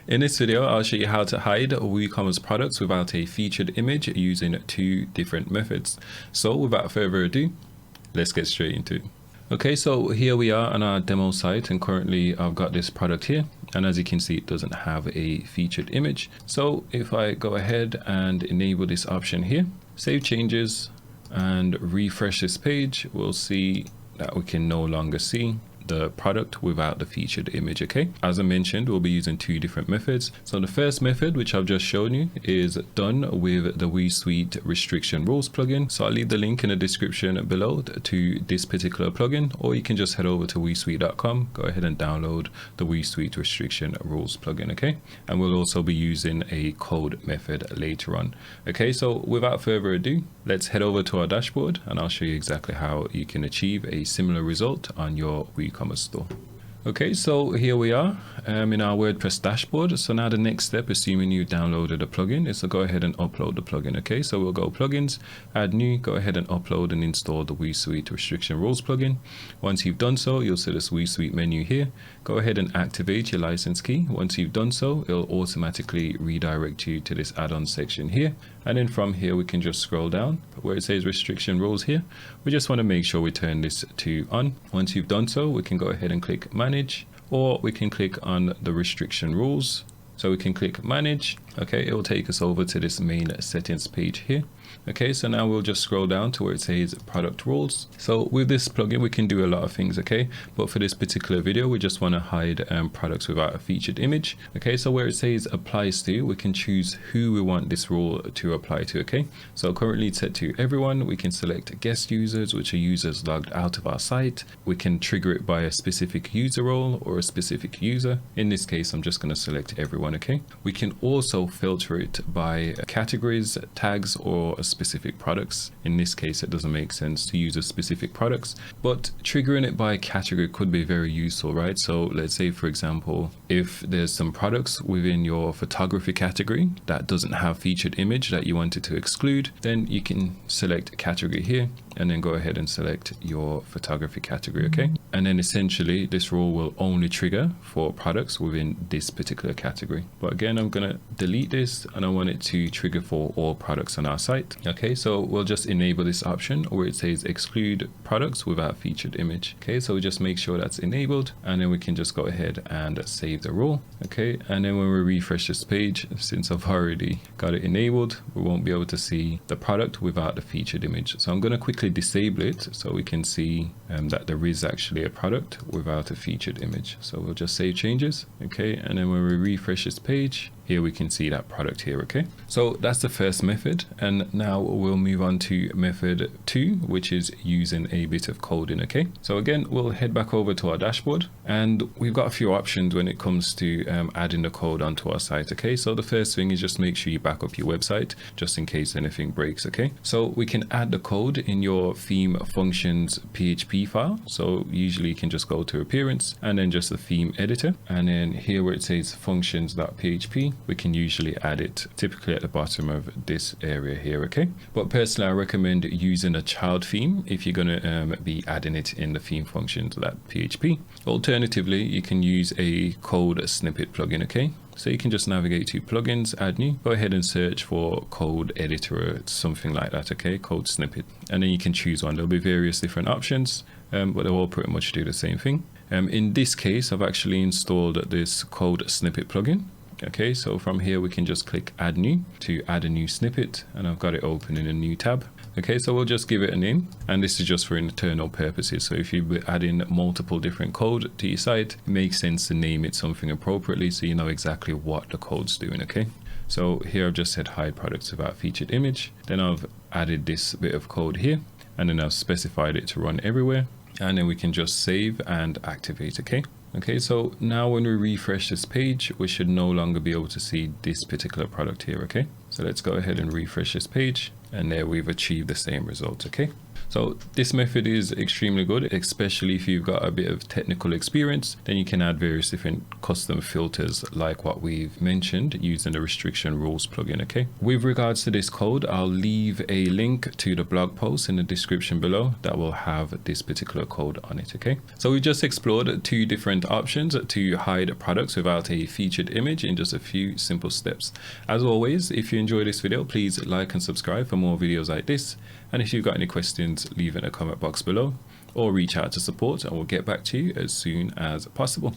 In this video, I'll show you how to hide WooCommerce products without a featured image using 2 different methods. So without further ado, let's get straight into it. Okay, so here we are on our demo site, and currently I've got this product here, and as you can see, it doesn't have a featured image. So if I go ahead and enable this option here, save changes and refresh this page, we'll see that we can no longer see the product without the featured image. Okay, as I mentioned, we'll be using 2 different methods. So the first method, which I've just shown you, is done with the Woosuite Restriction rules plugin. So I'll leave the link in the description below to this particular plugin, or you can just head over to woosuite.com, go ahead and download the Woosuite Restriction rules plugin. Okay, and we'll also be using a code method later on. Okay, so without further ado, let's head over to our dashboard and I'll show you exactly how you can achieve a similar result on your WooCommerce store. Okay, so here we are in our WordPress dashboard. So now the next step, assuming you downloaded a plugin, is to go ahead and upload the plugin. Okay, so we'll go plugins, add new, go ahead and upload and install the Woosuite Restriction rules plugin. Once you've done so, you'll see this Woosuite menu here. Go ahead and activate your license key. Once you've done so, it'll automatically redirect you to this add-on section here. And then from here, we can just scroll down where it says restriction rules here. We just want to make sure we turn this to on. Once you've done so, we can go ahead and click manage, or we can click on the restriction rules. So we can click manage. Okay, it will take us over to this main settings page here. Okay, so now we'll just scroll down to where it says product rules. So with this plugin, we can do a lot of things, okay? But for this particular video, we just want to hide products without a featured image. Okay, so where it says applies to, we can choose who we want this rule to apply to, okay? So currently it's set to everyone. We can select guest users, which are users logged out of our site. We can trigger it by a specific user role or a specific user. In this case, I'm just going to select everyone, okay? We can also filter it by categories, tags, or specific products. In this case, it doesn't make sense to use a specific products, but triggering it by category could be very useful, right? So let's say, for example, if there's some products within your photography category that doesn't have featured image that you wanted to exclude, then you can select category here and then go ahead and select your photography category, okay? And then essentially this rule will only trigger for products within this particular category. But again, I'm gonna delete this and I want it to trigger for all products on our site. Okay, so we'll just enable this option where it says exclude products without featured image. Okay, so we just make sure that's enabled, and then we can just go ahead and save the rule. Okay, and then when we refresh this page, since I've already got it enabled, we won't be able to see the product without the featured image. So I'm going to quickly disable it so we can see that there is actually a product without a featured image. So we'll just save changes. Okay, and then when we refresh this page, here we can see that product here. Okay, so that's the first method, and now we'll move on to method 2, which is using a bit of coding. Okay, so again, we'll head back over to our dashboard, and we've got a few options when it comes to adding the code onto our site. Okay, so the first thing is just make sure you back up your website just in case anything breaks. Okay, so we can add the code in your theme functions PHP file. So usually you can just go to appearance and then just the theme editor, and then here where it says functions.php, we can usually add it typically at the bottom of this area here. Okay, but personally I recommend using a child theme if you're going to be adding it in the theme functions.php. Alternatively, you can use a code snippet plugin. Okay, so you can just navigate to plugins, add new, go ahead and search for code editor or something like that. Okay, code snippet, and then you can choose one. There'll be various different options, but they'll all pretty much do the same thing. In this case, I've actually installed this code snippet plugin. Okay, so from here we can just click add new to add a new snippet, and I've got it open in a new tab. Okay, so we'll just give it a name, and this is just for internal purposes. So if you add in multiple different code to your site, it makes sense to name it something appropriately so you know exactly what the code's doing. Okay, so here I've just said hide products without featured image, then I've added this bit of code here, and then I've specified it to run everywhere, and then we can just save and activate. Okay, so now when we refresh this page, we should no longer be able to see this particular product here. Okay, so let's go ahead and refresh this page, and there we've achieved the same result. Okay, So this method is extremely good, especially if you've got a bit of technical experience. Then you can add various different custom filters like what we've mentioned using the restriction rules plugin. Okay, with regards to this code, I'll leave a link to the blog post in the description below that will have this particular code on it. Okay, so we just explored two different options to hide products without a featured image in just a few simple steps. As always, if you enjoyed this video, please like and subscribe for more videos like this. And if you've got any questions, leave it in the comment box below or reach out to support and we'll get back to you as soon as possible.